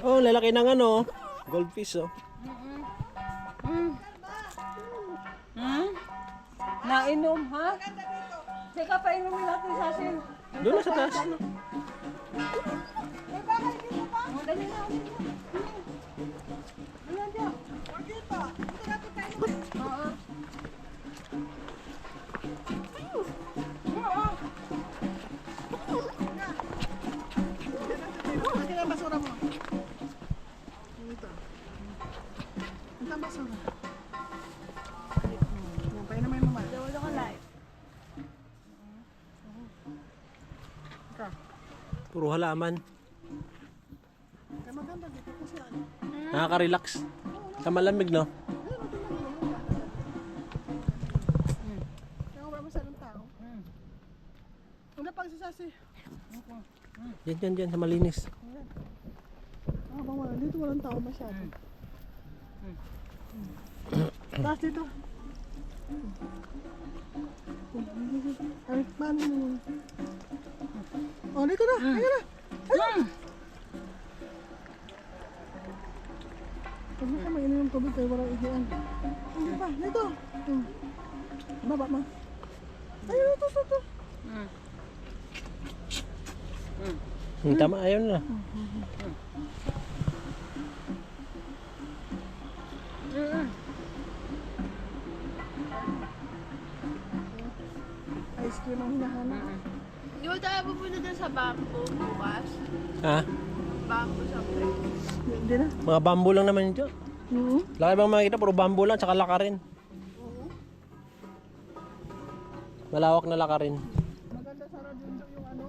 Oh, lalaki ng ano. Goldfish, oh. Nainom, ha? Teka, painumin natin sa asin. Doon na sa taas. Oh, dali na, dali na. Ayan, diyan. Oo. Lagi na basura mo. Ito. Ito ang basura. Yan, painumin mo man. Wala ka live. Ika. Puro halaman. Kaya maganda dito kasi ano. Nakaka-relax. Sa malamig, no? Kaya wala masyadong tao. Wala pang sasasi. Diyan, sa malinis. Bang wala. Dito walang tao masyado. Taas dito. Ay, paano mo? Oh, dito na. Ayun na. Ayun. Huwag mo ka mainim yung tubig kayo walang ihian. Ano pa? Dito. Baba mo. Ayun, ito. Tama, ayaw na. Ice cream ang hinahanap. Di ba tayo pupunta dyan sa bamboo bukas? Ha? Bamboo sa break. Hindi na. Mga bamboo lang naman ito. Laki bang makikita, puro bamboo lang, tsaka laka rin. Malawak na laka rin. Maganda sa radyo yung ano.